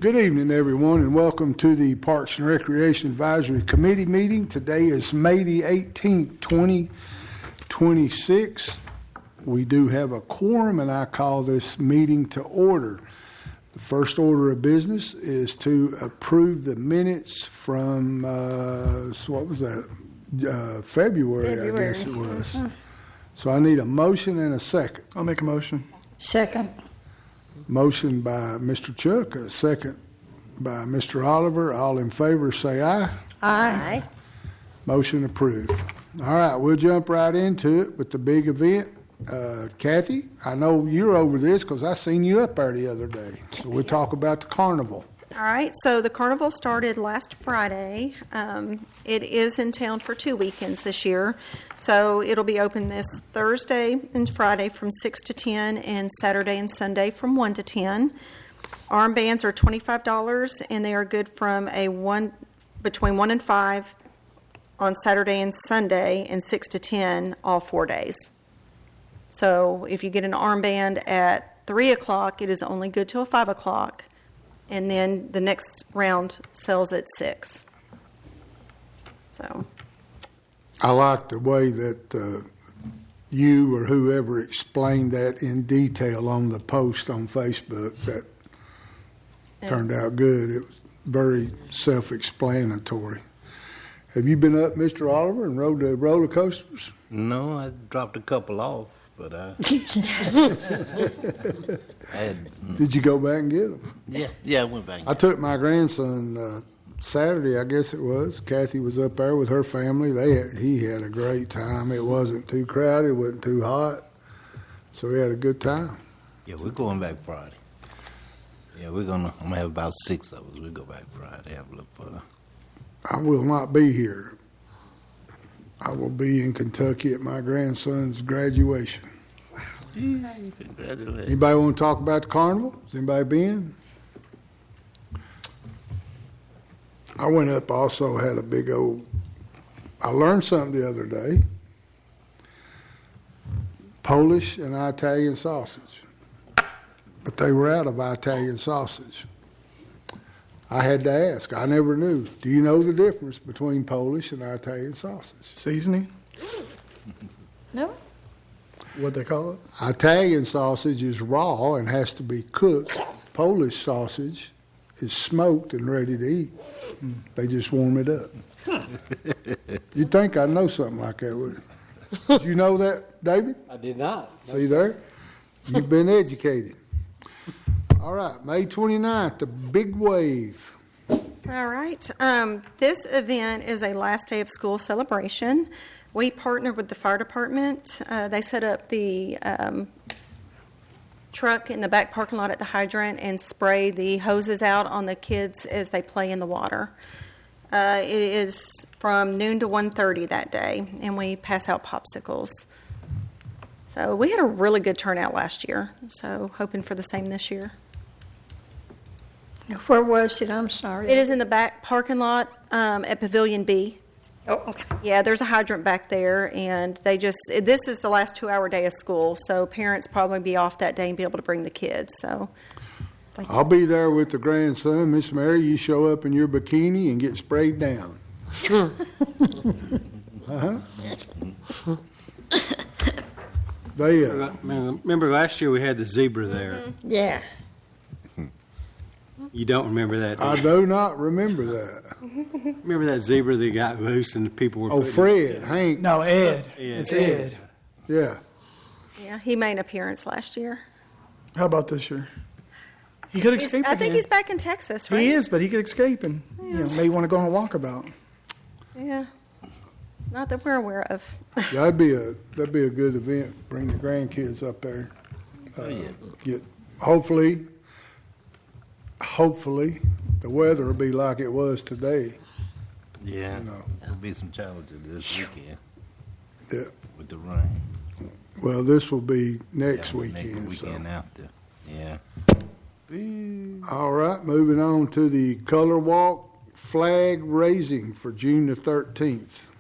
Good evening, everyone, and welcome to the Parks and Recreation Advisory Committee meeting. Today is May the 18th, 2026. We do have a quorum, and I call this meeting to order. The first order of business is to approve the minutes from, what was that? February, I guess it was. So I need a motion and a second. I'll make a motion. Second. Motion by Mr. Chuck, a second by Mr. Oliver. All in favor say aye. Aye. Motion approved. All right, we'll jump right into it with the big event. Kathy, I know you're over this because I seen you up there the other day. So we'll talk about the carnival. All right, so the carnival started last Friday. It is in town for 2 weekends this year. So it'll be open this Thursday and Friday from 6 to 10 and Saturday and Sunday from 1 to 10. Armbands are $25 and they are good from between 1 and 5 on Saturday and Sunday and 6 to 10 all 4 days. So if you get an armband at 3 o'clock, it is only good till 5 o'clock. And then the next round sells at 6. So I like the way that you or whoever explained that in detail on the post on Facebook. That turned out good. It was very self-explanatory. Have you been up, Mr. Oliver, and rode the roller coasters? No, I dropped a couple off, but Did you go back and get them? Yeah, I went back. I took my grandson Saturday, I guess it was. Kathy was up there with her family. He had a great time. It wasn't too crowded, it wasn't too hot, so we had a good time. Yeah, we're going back Friday. Yeah, I'm gonna have about 6 of us. We'll go back Friday, have a little fun. I will not be here. I will be in Kentucky at my grandson's graduation. Wow. Congratulations. Anybody want to talk about the carnival? Has anybody been? I went up, also had a big I learned something the other day. Polish and Italian sausage. But they were out of Italian sausage. I had to ask. I never knew. Do you know the difference between Polish and Italian sausage? Seasoning? No. What they call it? Italian sausage is raw and has to be cooked. Polish sausage is smoked and ready to eat. They just warm it up. You'd think I'd know something like that, wouldn't you? Did you know that, David? I did not. See there? You've been educated. All right, May 29th, the big wave. all right. This event is a last day of school celebration. We partnered with the fire department. They set up the truck in the back parking lot at the hydrant and spray the hoses out on the kids as they play in the water. It is from noon to 1:30 that day, and we pass out popsicles. So we had a really good turnout last year, so hoping for the same this year. Where was it? I'm sorry. It is in the back parking lot at Pavilion B. Oh, okay. Yeah, there's a hydrant back there, and this is the last 2-hour day of school, so parents probably be off that day and be able to bring the kids. So I'll be there with the grandson. Miss Mary, you show up in your bikini and get sprayed down. Remember last year we had the zebra there. Yeah. You don't remember that? I do not remember that. Remember that zebra that got loose and the people were Fred, Hank. No, Ed. It's Ed. Yeah. yeah, he made an appearance last year. How about this year? He could escape I think again. he's back in Texas, right? He is, but he could escape and may want to go on a walkabout. Yeah, not that we're aware of. That'd be a good event. Bring the grandkids up there. Get hopefully the weather will be like it was today. Yeah, there'll be some challenges this weekend. Yeah. With the rain. Well, this will be next weekend. Next weekend after. Yeah. All right, moving on to the Color Walk flag raising for June the 13th.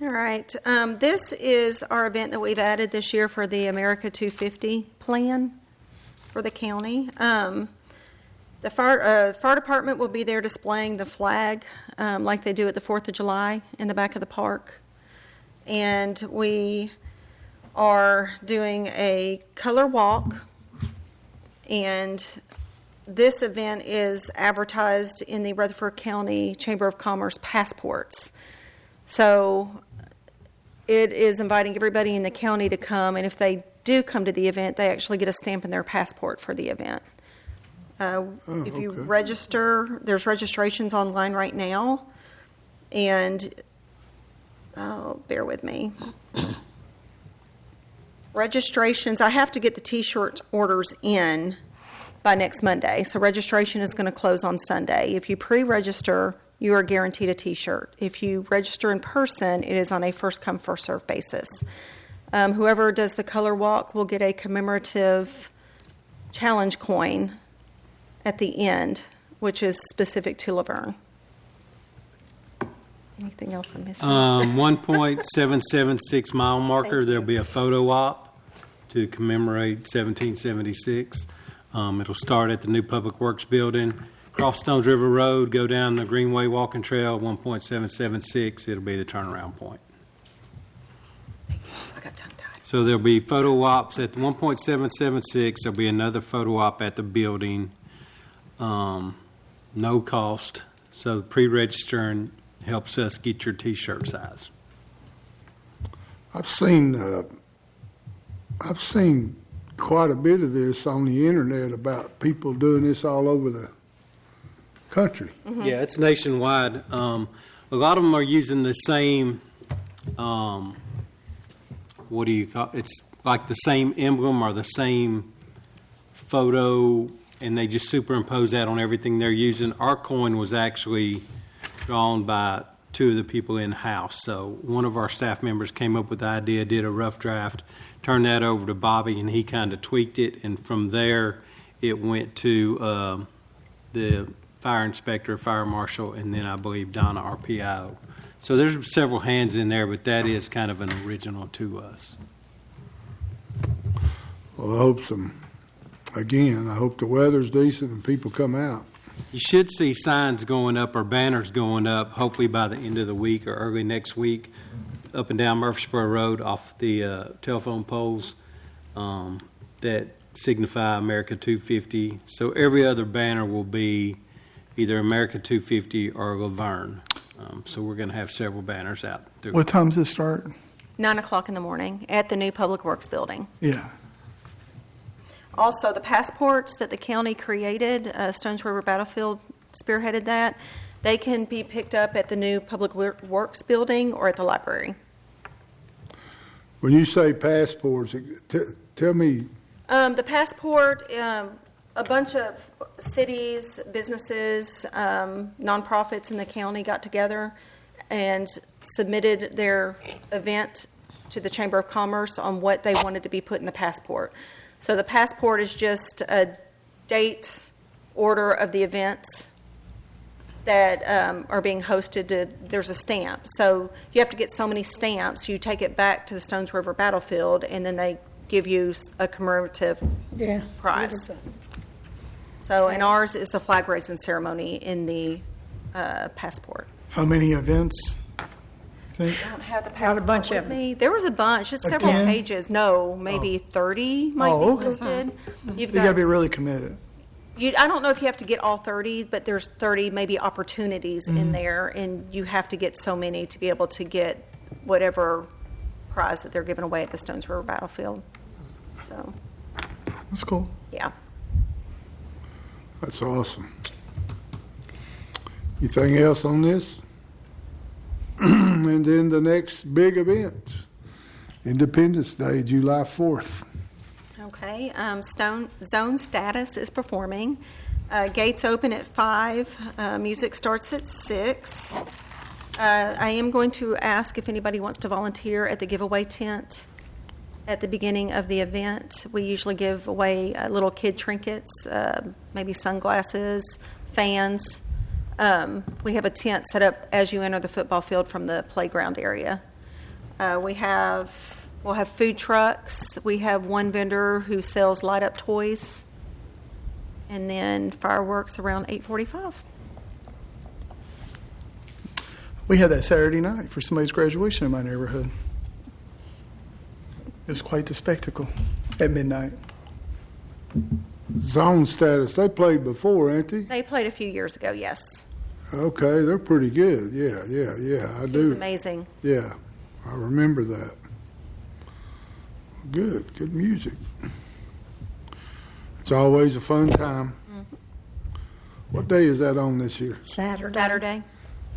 All right. This is our event that we've added this year for the America 250 plan for the county. The fire department will be there displaying the flag like they do at the 4th of July in the back of the park. And we are doing a color walk, and this event is advertised in the Rutherford County Chamber of Commerce passports. So it is inviting everybody in the county to come, and if they do come to the event, they actually get a stamp in their passport for the event. If you okay. register, there's registrations online right now, and bear with me. Registrations, I have to get the T-shirt orders in by next Monday, so registration is going to close on Sunday. If you pre-register, you are guaranteed a T-shirt. If you register in person, it is on a first-come, first-served basis. Whoever does the color walk will get a commemorative challenge coin at the end, which is specific to Laverne. Anything else I'm missing? 1.776 mile marker, there'll be a photo op to commemorate 1776. It'll start at the new Public Works building, cross Stones River Road, go down the Greenway Walking Trail, 1.776. It'll be the turnaround point. I got tongue-tied. So there'll be photo ops at 1.776. There'll be another photo op at the building. No cost. So pre-registering helps us get your T-shirt size. I've seen quite a bit of this on the internet about people doing this all over the country. Mm-hmm. Yeah, it's nationwide. A lot of them are using the same, what do you call it? It's like the same emblem or the same photo, and they just superimpose that on everything they're using. Our coin was actually drawn by two of the people in-house. So one of our staff members came up with the idea, did a rough draft, turned that over to Bobby, and he kind of tweaked it. And from there, it went to the fire inspector, fire marshal, and then I believe Donna, our PIO. So there's several hands in there, but that is kind of an original to us. Well, I hope I hope the weather's decent and people come out. You should see signs going up or banners going up, hopefully by the end of the week or early next week, up and down Murfreesboro Road off the telephone poles that signify America 250. So every other banner will be either America 250 or Laverne. So we're going to have several banners out there. What time does this start? 9 o'clock in the morning at the new Public Works building. Yeah. Also, the passports that the county created, Stones River Battlefield spearheaded that. They can be picked up at the new Public Works building or at the library. When you say passports, tell me. The passport, a bunch of cities, businesses, nonprofits in the county got together and submitted their event to the Chamber of Commerce on what they wanted to be put in the passport. So the passport is just a date order of the events that are being hosted. There's a stamp. So you have to get so many stamps. You take it back to the Stones River Battlefield, and then they give you a commemorative prize. So, and ours is the flag raising ceremony in the passport. How many events? I think. I don't have the Got a passport bunch with of them. me. There was a bunch. It's several Again? pages. No, maybe 30 might be okay. listed. You've You got to be really committed. I don't know if you have to get all 30, but there's 30 maybe opportunities in there, and you have to get so many to be able to get whatever prize that they're giving away at the Stones River Battlefield. So, That's cool. yeah. That's awesome. Anything else on this? And then the next big event, Independence Day, July 4th. Okay. Zone Status is performing. Gates open at 5. Music starts at 6. I am going to ask if anybody wants to volunteer at the giveaway tent at the beginning of the event. We usually give away little kid trinkets, maybe sunglasses, fans. We have a tent set up as you enter the football field from the playground area. We'll have food trucks. We have one vendor who sells light-up toys and then fireworks around 8:45. We had that Saturday night for somebody's graduation in my neighborhood. It was quite the spectacle at midnight. Zone status, they played before, ain't they? They played a few years ago, yes. Okay, they're pretty good. Yeah, I It was do. amazing. Yeah, I remember that. Good music. It's always a fun time. What day is that on this year? Saturday.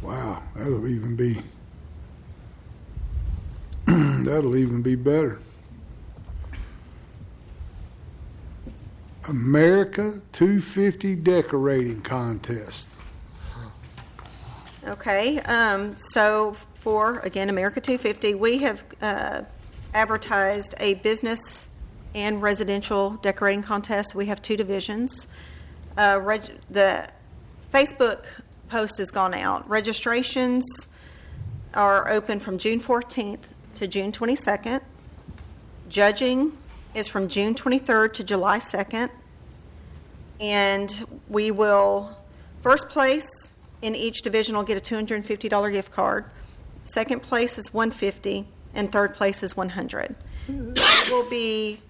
Wow, that'll even be better. America 250 decorating contest. Okay, so for, again, America 250, we have advertised a business and residential decorating contest. We have 2 divisions. The Facebook post has gone out. Registrations are open from June 14th to June 22nd. Judging is from June 23rd to July 2nd. And we will, first place in each division will get a $250 gift card. Second place is $150, and third place is $100. It will be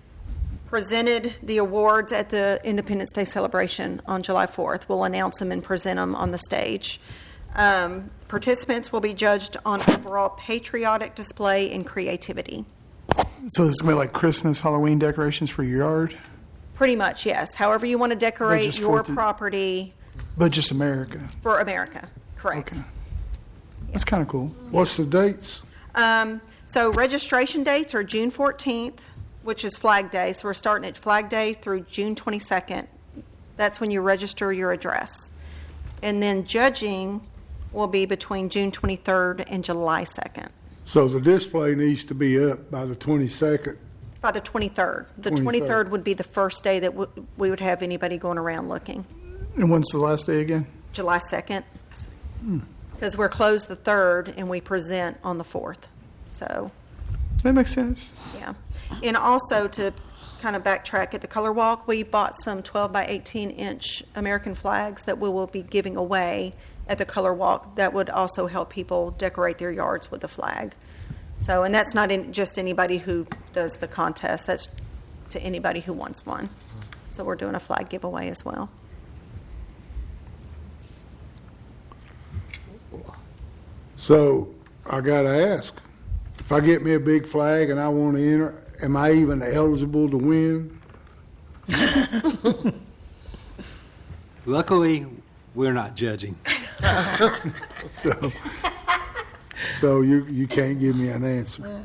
presented the awards at the Independence Day celebration on July 4th. We'll announce them and present them on the stage. Participants will be judged on overall patriotic display and creativity. So this is going to be like Christmas, Halloween decorations for your yard, Pretty much, yes. However you want to decorate just your 4th of- property but just America. for America. Correct. Okay. That's kind of cool. What's the dates? So registration dates are June 14th, which is Flag Day. So we're starting at Flag Day through June 22nd. That's when you register your address. And then judging will be between June 23rd and July 2nd. So the display needs to be up by the 22nd. By the 23rd. The 23rd. 23rd would be the first day that we would have anybody going around looking. And when's the last day again? July 2nd. Because we're closed the 3rd and we present on the 4th. So, That makes sense. yeah. And also to kind of backtrack at the color walk, we bought some 12 by 18 inch American flags that we will be giving away at the color walk that would also help people decorate their yards with the flag. So, and that's not just anybody who does the contest, that's to anybody who wants one. So we're doing a flag giveaway as well. So I got to ask, if I get me a big flag and I want to enter, am I even eligible to win? Luckily, we're not judging. So you can't give me an answer.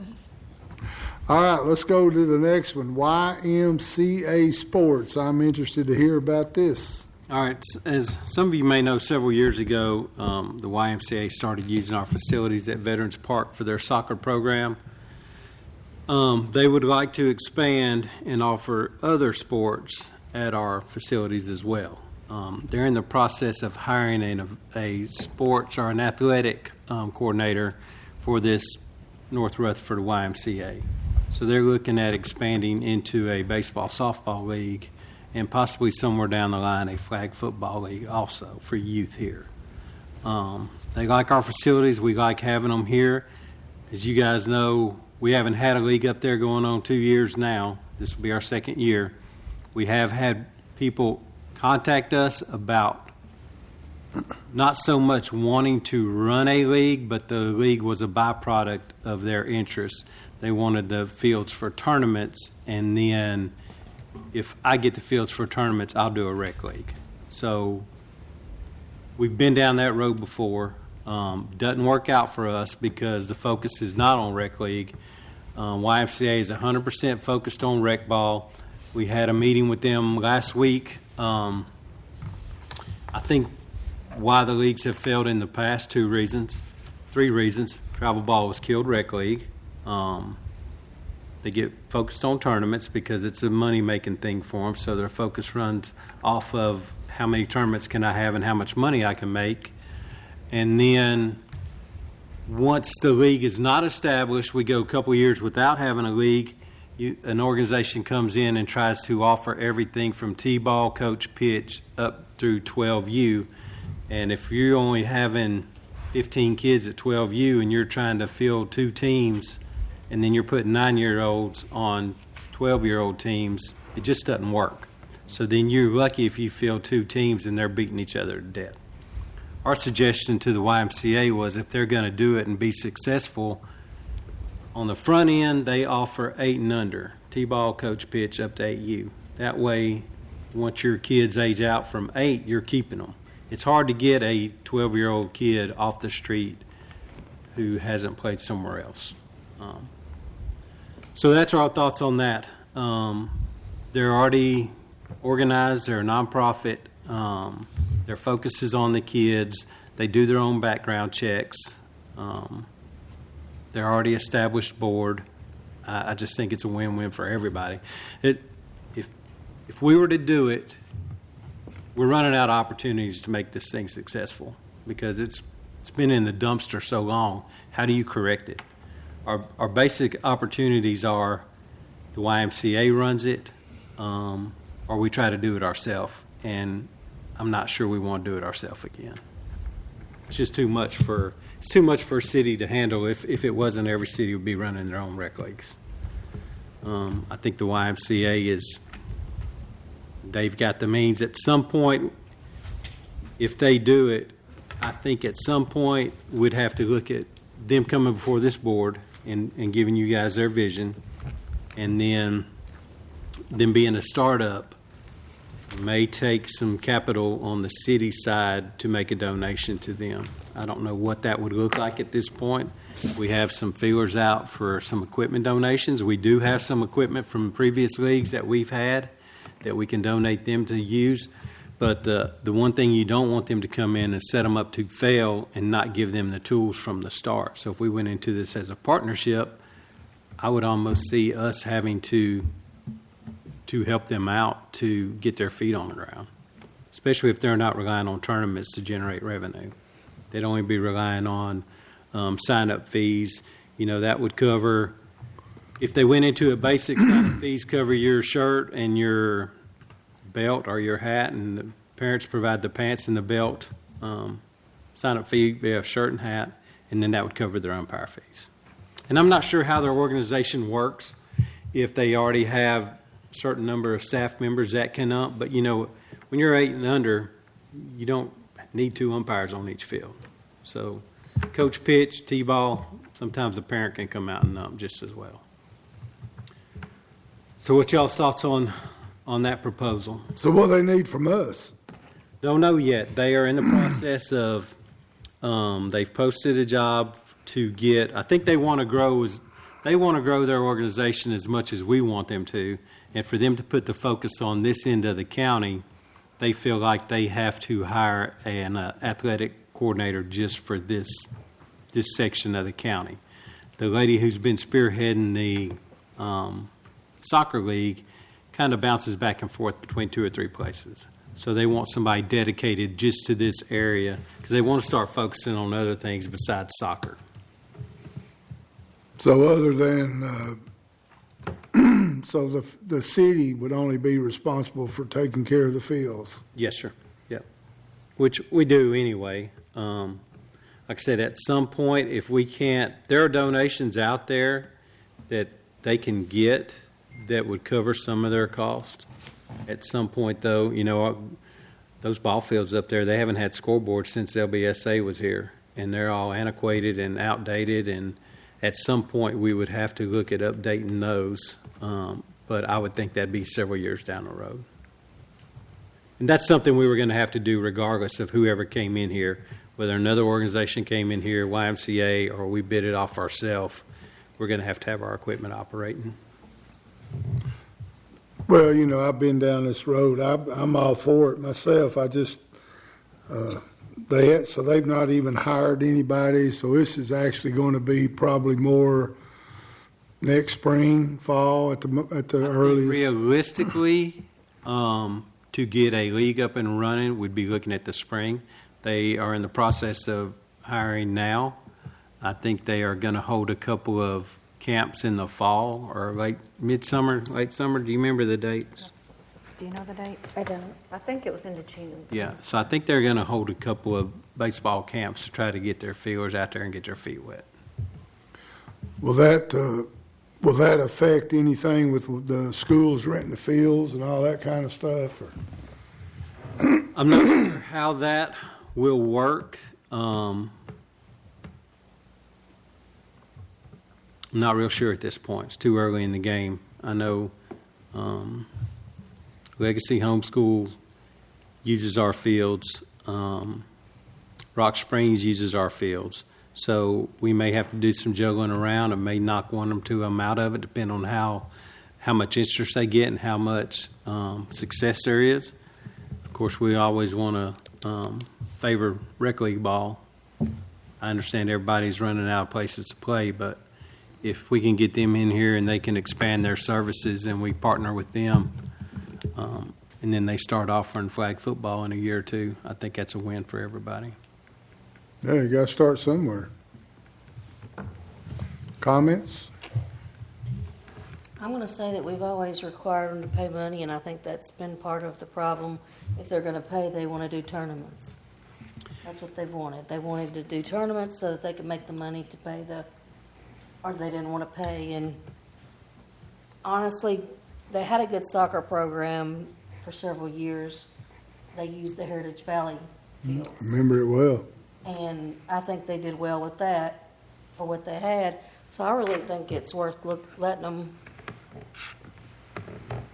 All right, let's go to the next one. YMCA Sports. I'm interested to hear about this. All right, as some of you may know, several years ago, the YMCA started using our facilities at Veterans Park for their soccer program. They would like to expand and offer other sports at our facilities as well. They're in the process of hiring a sports or an athletic coordinator for this North Rutherford YMCA. So they're looking at expanding into a baseball, softball league, and possibly somewhere down the line a flag football league also for youth here. They like our facilities. We like having them here. As you guys know, we haven't had a league up there going on 2 years now. This will be our second year. We have had people contact us about not so much wanting to run a league, but the league was a byproduct of their interest. They wanted the fields for tournaments, and then if I get the fields for tournaments, I'll do a rec league. So we've been down that road before. Doesn't work out for us because the focus is not on rec league. YMCA is 100% focused on rec ball. We had a meeting with them last week. I think why the leagues have failed in the past, 3 reasons. Travel ball was killed rec league. They get focused on tournaments because it's a money-making thing for them, so their focus runs off of how many tournaments can I have and how much money I can make. And then once the league is not established, we go a couple years without having a league, an organization comes in and tries to offer everything from T-ball, coach, pitch, up through 12U, and if you're only having 15 kids at 12U and you're trying to field 2 teams, and then you're putting 9-year-olds on 12-year-old teams, it just doesn't work. So then you're lucky if you field 2 teams and they're beating each other to death. Our suggestion to the YMCA was if they're going to do it and be successful, on the front end, they offer 8 and under, T-ball, coach, pitch, up to 8U. That way, once your kids age out from 8, you're keeping them. It's hard to get a 12-year-old kid off the street who hasn't played somewhere else. So that's our thoughts on that. They're already organized. They're a nonprofit. Their focus is on the kids. They do their own background checks. They're already established board. I just think it's a win-win for everybody. If we were to do it, we're running out of opportunities to make this thing successful because it's been in the dumpster so long. How do you correct it? Our basic opportunities are the YMCA runs it, or we try to do it ourselves. And I'm not sure we want to do it ourselves again. It's just too much for a city to handle. If it wasn't, every city would be running their own rec leagues. I think the YMCA they've got the means. At some point, if they do it, I think at some point we'd have to look at them coming before this board and giving you guys their vision, and then them being a startup may take some capital on the city side to make a donation to them. I don't know what that would look like at this point. We have some feelers out for some equipment donations. We do have some equipment from previous leagues that we've had that we can donate them to use. But the one thing you don't want them to come in and set them up to fail and not give them the tools from the start. So if we went into this as a partnership, I would almost see us having to help them out to get their feet on the ground, especially if they're not relying on tournaments to generate revenue. They'd only be relying on sign-up fees. That would cover, if they went into a basic sign-up fees, cover your shirt and your belt or your hat, and the parents provide the pants and the belt. Sign-up fee, they have shirt and hat, and then that would cover their umpire fees. And I'm not sure how their organization works, if they already have a certain number of staff members that can ump, but when you're 8 and under, you don't need 2 umpires on each field. So coach pitch, T-ball, sometimes a parent can come out and ump just as well. So what y'all's thoughts on that proposal? So what they need from us? Don't know yet. They are in the process of, they've posted a job to get, I think they want to grow their organization as much as we want them to. And for them to put the focus on this end of the county, they feel like they have to hire an athletic coordinator just for this section of the county. The lady who's been spearheading the soccer league kind of bounces back and forth between 2 or 3 places. So they want somebody dedicated just to this area because they want to start focusing on other things besides soccer. So other than, so the city would only be responsible for taking care of the fields? Yes, sir. Yep. Which we do anyway. Like I said, at some point, if we can't, there are donations out there that they can get that would cover some of their cost. At some point, though, those ball fields up there, they haven't had scoreboards since LBSA was here, and they're all antiquated and outdated, and at some point we would have to look at updating those, but I would think that'd be several years down the road. And that's something we were going to have to do regardless of whoever came in here, whether another organization came in here, YMCA, or we bid it off ourselves. We're going to have our equipment operating. Well, I've been down this road. I'm all for it myself. I just, they've not even hired anybody. So this is actually going to be probably more next spring, fall at the earliest. Realistically, to get a league up and running, we'd be looking at the spring. They are in the process of hiring now. I think they are going to hold a couple of camps in the fall or late summer. Do you remember the dates? Do you know the dates? I don't. I think it was into June. Yeah, so I think they're going to hold a couple of baseball camps to try to get their fielders out there and get their feet wet. Will that affect anything with the schools renting the fields and all that kind of stuff? Or? I'm not sure how that will work. I'm not real sure at this point. It's too early in the game. I know Legacy Homeschool uses our fields. Rock Springs uses our fields. So we may have to do some juggling around and may knock one or two of them out of it, depending on how much interest they get and how much success there is. Of course, we always want to favor rec league ball. I understand everybody's running out of places to play, but if we can get them in here and they can expand their services and we partner with them, and then they start offering flag football in a year or two, I think that's a win for everybody. Yeah, you got to start somewhere. Comments? I'm going to say that we've always required them to pay money, and I think that's been part of the problem. If they're going to pay, they want to do tournaments. That's what they've wanted. They wanted to do tournaments so that they could make the money to pay or they didn't want to pay. And honestly, they had a good soccer program for several years. They used the Heritage Valley field. Remember it well. And I think they did well with that for what they had. So I really think it's worth letting them.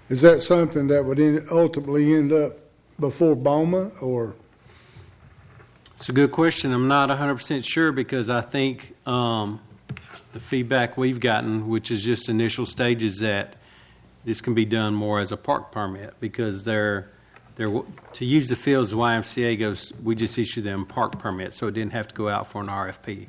Is that something that would ultimately end up before BOMA, or? It's a good question. I'm not 100% sure because I think the feedback we've gotten, which is just initial stages, that this can be done more as a park permit because to use the fields, the YMCA goes, we just issue them park permits, so it didn't have to go out for an RFP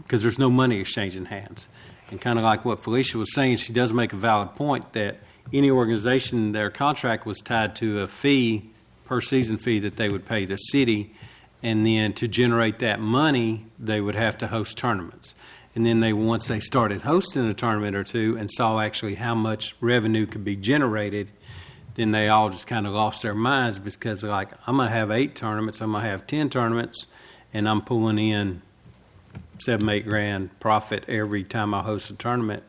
because there's no money exchanging hands. And kind of like what Felicia was saying, she does make a valid point that any organization, their contract was tied to a fee, per season fee that they would pay the city, and then to generate that money, they would have to host tournaments. And then once they started hosting a tournament or two and saw actually how much revenue could be generated, then they all just kind of lost their minds because they're like, I'm going to have 8 tournaments, I'm going to have 10 tournaments, and I'm pulling in $7-8 grand profit every time I host a tournament.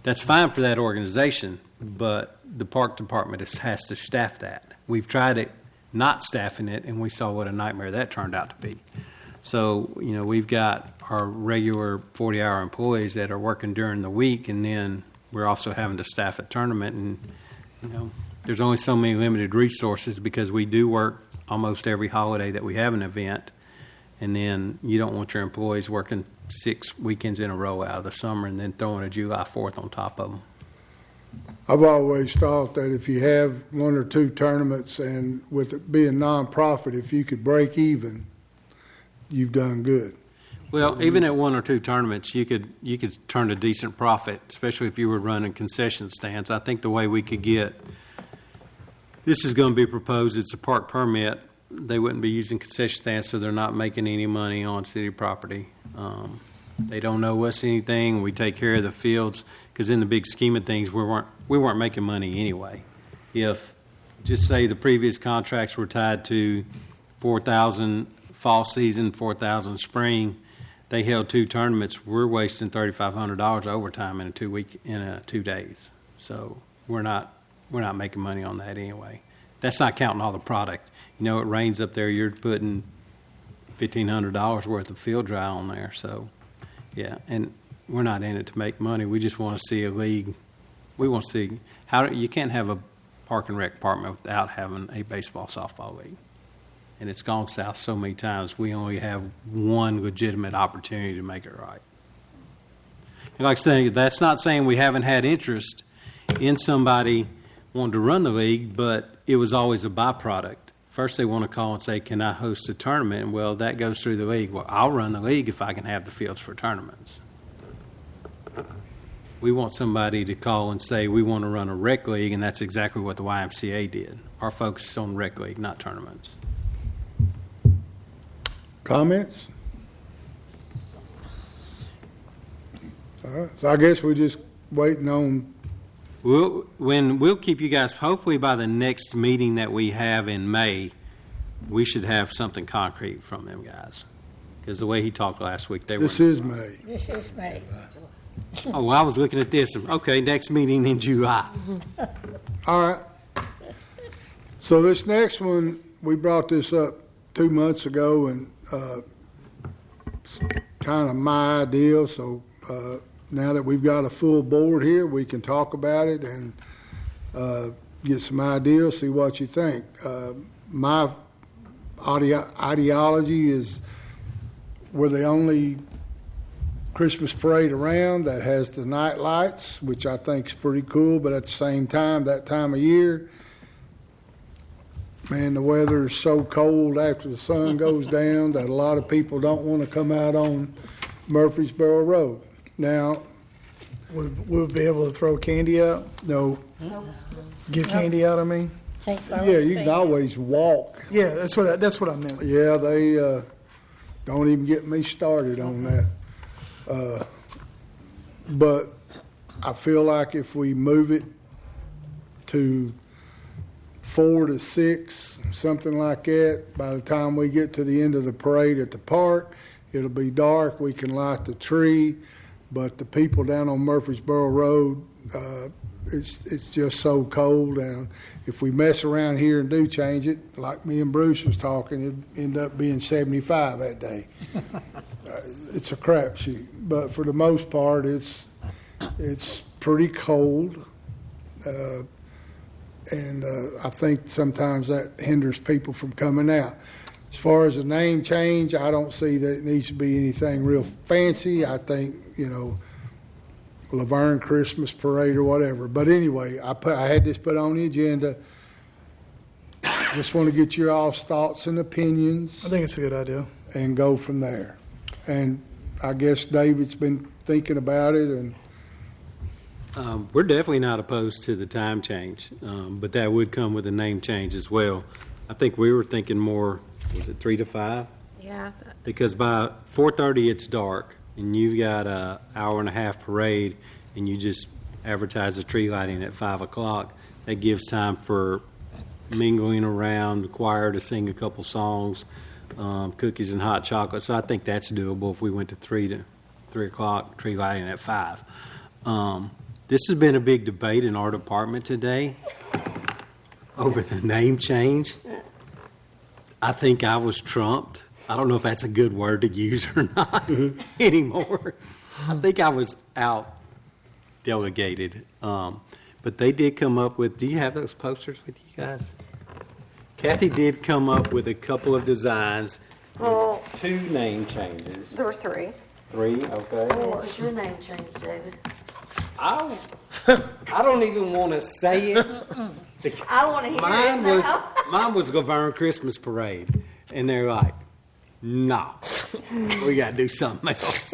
That's fine for that organization, but the park department has to staff that. We've tried it not staffing it, and we saw what a nightmare that turned out to be. So, we've got our regular 40-hour employees that are working during the week, and then we're also having to staff a tournament. And, there's only so many limited resources because we do work almost every holiday that we have an event. And then you don't want your employees working 6 weekends in a row out of the summer and then throwing a July 4th on top of them. I've always thought that if you have 1 or 2 tournaments and with it being nonprofit, if you could break even, you've done good. Well, even at 1 or 2 tournaments, you could turn a decent profit, especially if you were running concession stands. I think the way we could this is going to be proposed, it's a park permit. They wouldn't be using concession stands, so they're not making any money on city property. They don't owe us anything. We take care of the fields because in the big scheme of things, we weren't making money anyway. If, just say the previous contracts were tied to 4,000 fall season, 4,000 spring, they held 2 tournaments. We're wasting $3,500 overtime in 2 days. So we're not making money on that anyway. That's not counting all the product. It rains up there. You're putting $1,500 worth of field dry on there. So, yeah, and we're not in it to make money. We just want to see a league. We want to see you can't have a park and rec department without having a baseball softball league. And it's gone south so many times. We only have one legitimate opportunity to make it right. And like I said, that's not saying we haven't had interest in somebody wanting to run the league, but it was always a byproduct. First, they want to call and say, can I host a tournament? Well, that goes through the league. Well, I'll run the league if I can have the fields for tournaments. We want somebody to call and say, we want to run a rec league, and that's exactly what the YMCA did. Our focus is on rec league, not tournaments. Comments? All right, so I guess we're just waiting on, We'll keep you guys, hopefully by the next meeting that we have in May, we should have something concrete from them guys. Because the way he talked last week, they were. this is May. This is May. Oh, well, I was looking at this. Okay, next meeting in July. All right. So this next one, we brought this up 2 months ago, and kind of my idea. So now that we've got a full board here, we can talk about it and get some ideas, see what you think. My ideology is we're the only Christmas parade around that has the night lights, which I think is pretty cool, but at the same time, that time of year, man, the weather is so cold after the sun goes down that a lot of people don't want to come out on Murfreesboro Road. Now, We'll be able to throw candy out, no, give candy out, I mean. yeah, you can always walk. Yeah, that's what I meant. Yeah, they don't even get me started on that. But I feel like if we move it to 4 to 6, something like that, by the time we get to the end of the parade at the park, it'll be dark. We can light the tree, but the people down on Murfreesboro Road, it's just so cold. And if we mess around here and do change it, like me and Bruce was talking, it'd end up being 75 that day. It's a crapshoot, but for the most part, it's pretty cold, and I think sometimes that hinders people from coming out. As far as a name change, I don't see that it needs to be anything real fancy. I think, Laverne Christmas Parade or whatever. But anyway, I had this put on the agenda. Just want to get your all's thoughts and opinions I think it's a good idea. and go from there. And I guess David's been thinking about it, and We're definitely not opposed to the time change, but that would come with a name change as well. I think we were thinking more, was it 3 to 5? Yeah. Because by 4:30 it's dark, and you've got a hour and a half parade, and you just advertise the tree lighting at 5 o'clock. That gives time for mingling around, the choir to sing a couple songs, cookies and hot chocolate. So I think that's doable if we went to 3 o'clock, tree lighting at 5. This has been a big debate in our department today over the name change. I think I was trumped. I don't know if that's a good word to use or not anymore. I think I was out delegated. But they did come up with, do you have those posters with you guys? Kathy did come up with a couple of designs with 2 name changes. There were 3. 3, okay. What's your name change, David? I don't even want to say it. I want to hear Mine it was now. mine was Laverne Christmas Parade, and they're like, "No, we got to do something else."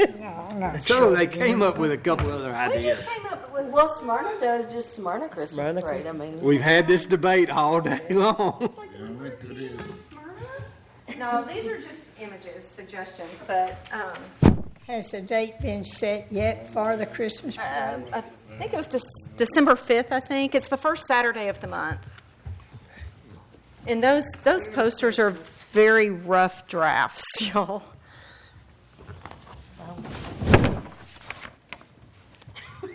So they came up with a couple other We ideas. just came up with, well, Smyrna does just Smyrna Christmas Parade. I mean, We've had this debate all day long. No, these are just images, suggestions, but Has the date been set yet for the Christmas parade? I think it was December 5th, I think. It's the first Saturday of the month. And those posters are very rough drafts, y'all.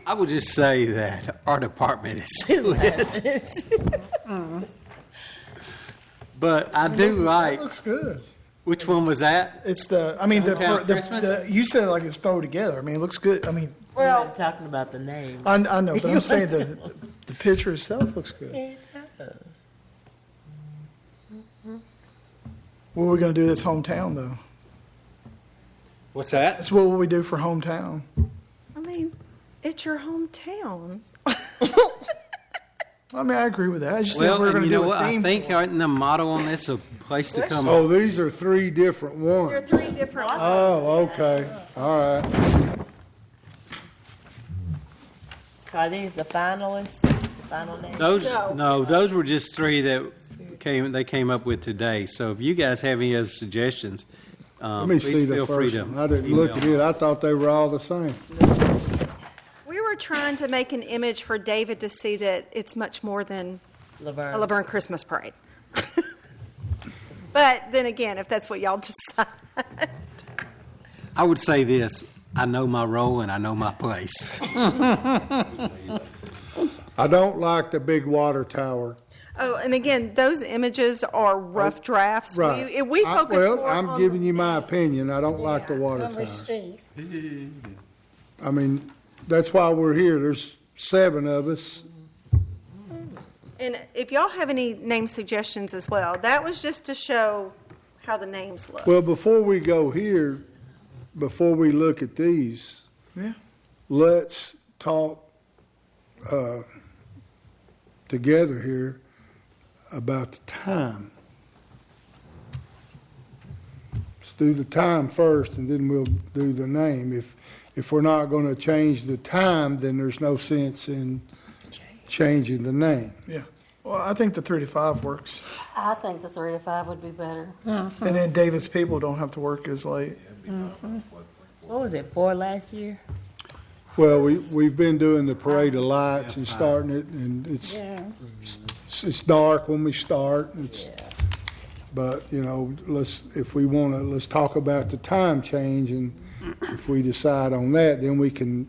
I would just say that our department is split. But I do like. That looks good. Which one was that? It's Hometown Christmas? you said it like it's thrown together. I mean, it looks good. I mean, Well, Talking about the name. I know, but I'm saying the picture itself looks good. It does. What are we going to do this hometown, though? What's that? That's what will we do for hometown. I mean, it's your hometown. I mean, I agree with that. I just think Well, we're and going to you know do what? a I theme. think aren't the motto on this a place to come. oh, these are 3 different There are ones. 3 different ones. Oh, okay, all right. So are these the finalists? Final name? Those No. those were just 3 that they came up with today. So if you guys have any other suggestions, Let me please see the feel free first to one. I didn't look at email. it. I thought they were all the same. were trying to make an image for David to see that it's much more than Laverne. a Laverne Christmas parade. But then again, if that's what y'all decide. I would say this, I know my role and I know my place. I don't like the big water tower. Oh, and again, those images are rough drafts. Right. We focus Well, more I'm on giving you my opinion. I don't like the water Only tower. Steve. I mean, that's why we're here. There's 7 of us. And if y'all have any name suggestions as well, that was just to show how the names look. Well, before we go here, before we look at these, Yeah. let's talk together here about the time. Let's do the time first, and then we'll do the name. If we're not going to change the time, then there's no sense in changing the name. Yeah. Well, I think the 3 to 5 works. I think the 3 to 5 would be better. And then David's people don't have to work as late. What was it, 4 last year? Well, we've been doing the parade of lights and starting it, and it's dark when we start. But let's talk about the time change, and if we decide on that, then we can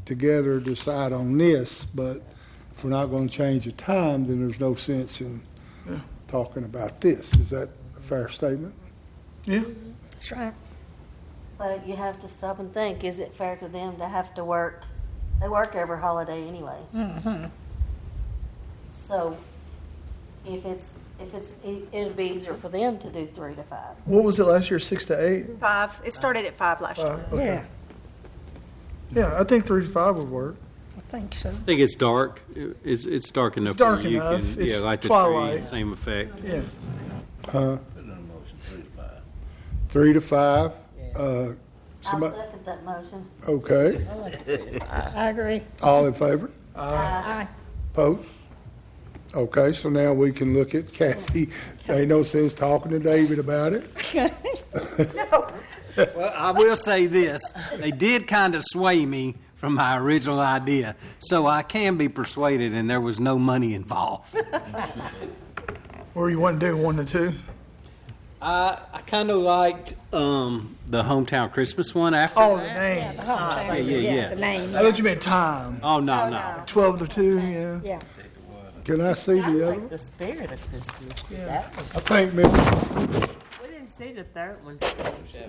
together decide on this. But if we're not going to change the time, then there's no sense in talking about this. Is that a fair statement? Yeah. That's right. But you have to stop and think, is it fair to them to have to work? They work every holiday anyway. So it'd be easier for them to do 3 to 5. What was it last year, 6 to 8? 5. It started at 5 last year. Okay. Yeah, Yeah, I think 3 to 5 would work. I think so. I think it's dark. It's dark enough. It's dark where you enough. Can, It's like the twilight. tree, same effect. Yeah. Put it in motion, 3 to 5. 3 to 5. I'll Somebody, second that motion. okay. I agree. All in favor? Aye. Opposed? Okay, so now we can look at Kathy. There ain't no sense talking to David about it. Well, I will say this. They did kind of sway me from my original idea, so I can be persuaded, and there was no money involved. Or you want to do 1 to 2? I kind of liked the hometown Christmas one after Oh, the that. names. Yeah. The name. I thought you meant time. Oh, no. 12 to 2, yeah. Yeah. Can I see I the other like one? the spirit of Christmas. That was, I think maybe, we didn't see the third one.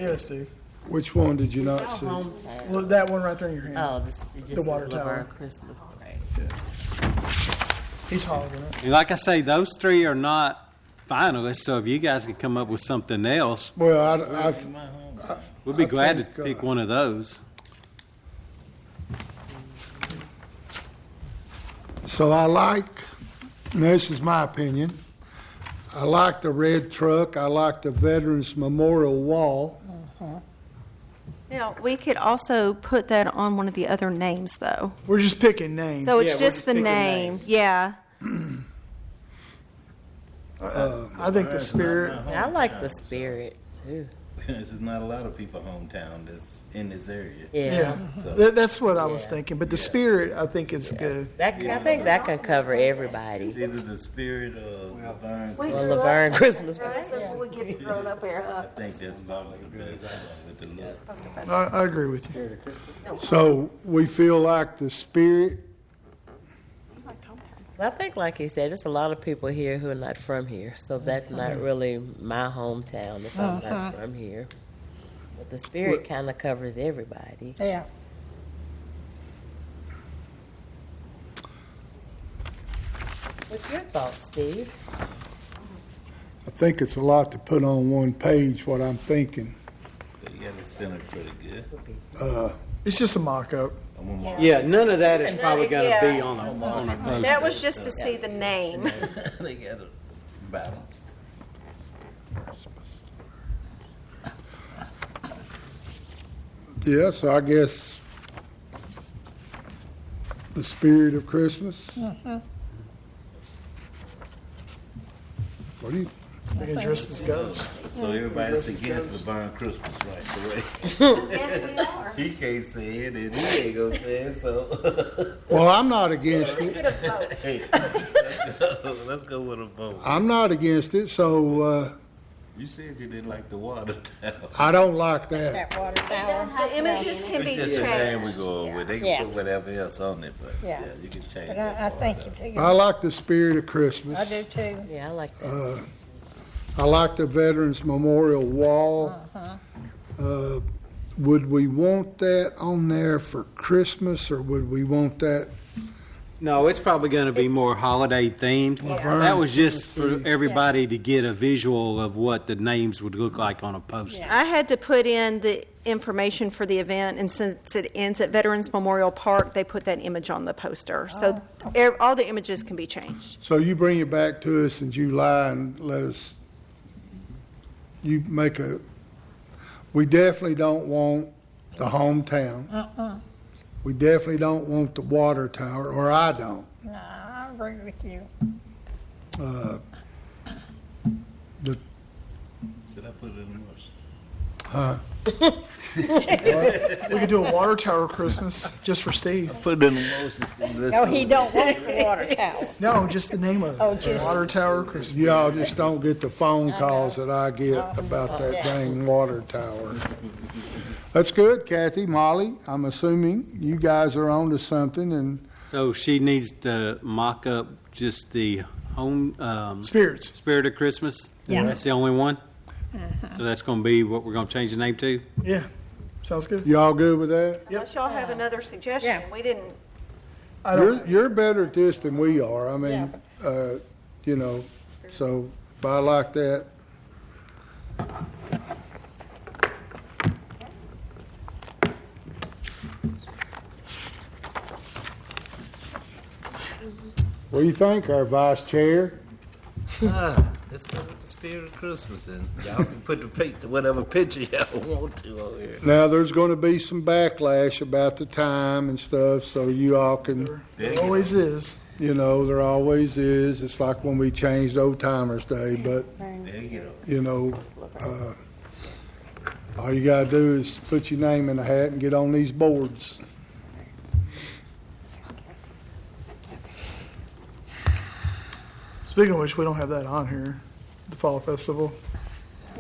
Yeah, Steve. which one did you not Our see? hometown. Look, that one right there in your hand. Oh, this it just The water says tower. Laverne Christmas parade. He's hogging it. And like I say, those 3 are not finalists, so if you guys could come up with something else, Well, we'd be I glad think, to pick one of those. so I like, and this is my opinion, I like the red truck. I like the Veterans Memorial Wall. Now, we could also put that on one of the other names, though. We're just picking names. So it's Yeah, we're just the picking name. names. Yeah. I think the spirit. I like the spirit. Ooh. There's not a lot of people hometown that's in this area. Yeah. So- That's what I was thinking. But the spirit, I think, is good. I think that can cover everybody. It's either the spirit or Laverne. Well, Laverne Christmas parade. That's what we get grown up here, huh? I think that's probably the best with the look. I agree with you. So we feel like the spirit, I think, like he said, there's a lot of people here who are not from here, so that's not really my hometown if I'm not from here. But the spirit kind of covers everybody. Yeah. What's your thoughts, Steve? I think it's a lot to put on one page, what I'm thinking. But you got it centered pretty good. It's just a mock-up. Yeah, none of that is probably going to be on a poster. That was just to see the name. They got it balanced. Yeah, so I guess the spirit of Christmas. What do you? We can dress as ghosts. So everybody's against the burn Christmas right away. Yes, we are. He can't say it, and he ain't gonna say it, so. Well, I'm not against it. Hey, let's go with a vote. I'm not against it, so You said you didn't like the water tower. I don't like that. That water tower. The images can be It's just a name we changed. go with. They can Yeah. put whatever else on it, but Yeah. yeah, you can change But that. I part think out. if they I like the spirit of Christmas. I do too. Yeah, I like that. I like the Veterans Memorial Wall. Would we want that on there for Christmas, or would we want that? No, it's probably going to be more holiday themed. That was just for everybody to get a visual of what the names would look like on a poster. I had to put in the information for the event, and since it ends at Veterans Memorial Park, they put that image on the poster. So all the images can be changed. So you bring it back to us in July and let us. You make a. We definitely don't want the hometown. We definitely don't want the water tower, or I don't. No, I agree with you. The Should I put it in the motion? We could do a water tower Christmas just for Steve. Put it in the motion. Steve. Let's No, do he it. don't want the water tower. No, just the name of it. Oh, just- Water tower Christmas. y'all just don't get the phone calls that I get about that dang water tower. That's good, Kathy, Molly. I'm assuming you guys are on to something, and So she needs to mock up just the home Spirits. Spirit of Christmas. Yeah. That's the only one. So that's going to be what we're going to change the name to. Yeah. Sounds good. y'all good with that? Unless y'all have another suggestion. Yeah. We didn't. I don't. You're better at this than we are. I mean, you know, so if I like that. What do you think, our vice chair? Let's go with the spirit of Christmas, and y'all can put the picture, whatever picture y'all want to on here. Now, there's going to be some backlash about the time and stuff, so you all can, There always is. you know, there always is. It's like when we changed Old Timers Day, but, There you go. you know, all you got to do is put your name in a hat and get on these boards. Speaking of which, we don't have that on here. The Fall Festival.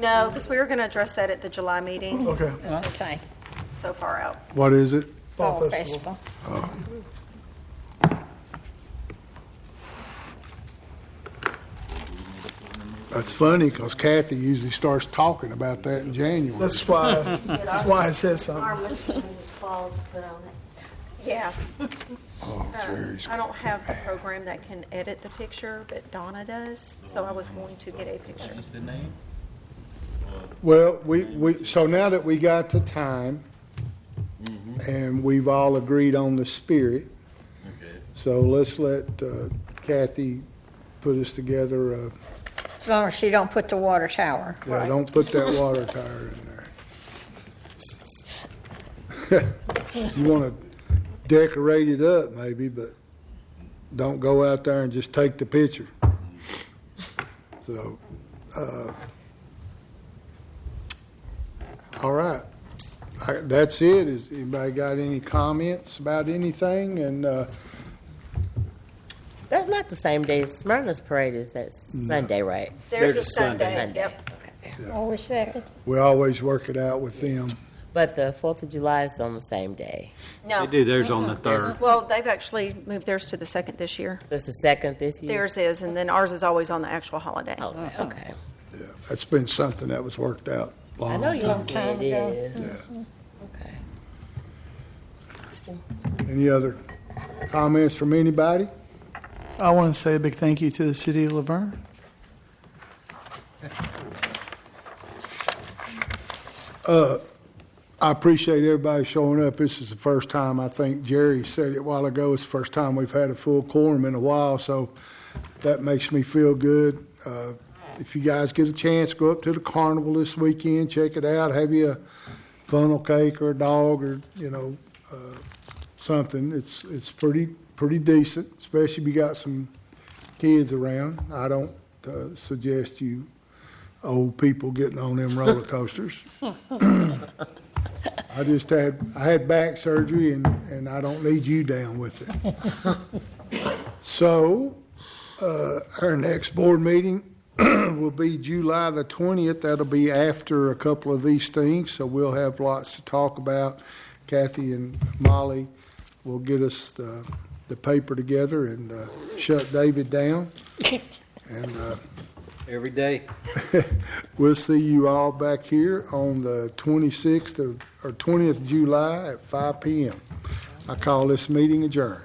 No, because we were going to address that at the July meeting. Okay. Okay. So far out. What is it? Fall Festival. That's funny, because Kathy usually starts talking about that in January. That's why I said something. Our Mrs. Claus put on it. Yeah. Oh, Jerry's. I don't have a program that can edit the picture, but Donna does. So I was going to get a picture. What's the name? Well, so now that we got to time, and we've all agreed on the spirit, Okay. so let's let Kathy put us together. As long as she don't put the water tower. Yeah, don't put that water tower in there. You want to decorate it up maybe, but don't go out there and just take the picture. So, all right. That's it. Is anybody got any comments about anything? And That's not the same day as Smyrna's parade is. That Sunday, right? There's There's a a Sunday. Sunday. Yep. Always second. we always work it out with them. But the 4th of July is on the same day. No. They do theirs on the 3rd. Well, they've actually moved theirs to the 2nd this year. So it's the 2nd this year? Theirs is, and then ours is always on the actual holiday. Okay, okay. Yeah, that's been something that was worked out long I know you time. said it is. Yeah. Okay. Any other comments from anybody? I want to say a big thank you to the city of Laverne. I appreciate everybody showing up. This is the first time, I think Jerry said it a while ago, it's the first time we've had a full quorum in a while, so that makes me feel good. If you guys get a chance, go up to the carnival this weekend, check it out, have you a funnel cake or a dog or, you know, something. It's pretty decent, especially if you got some kids around. I don't suggest you old people getting on them roller coasters. I had back surgery and I don't need you down with it. So, our next board meeting will be July the 20th. That'll be after a couple of these things, so we'll have lots to talk about. Kathy and Molly will get us the paper together and shut David down. And Every day. we'll see you all back here on the 20th of July at 5 p.m. I call this meeting adjourned.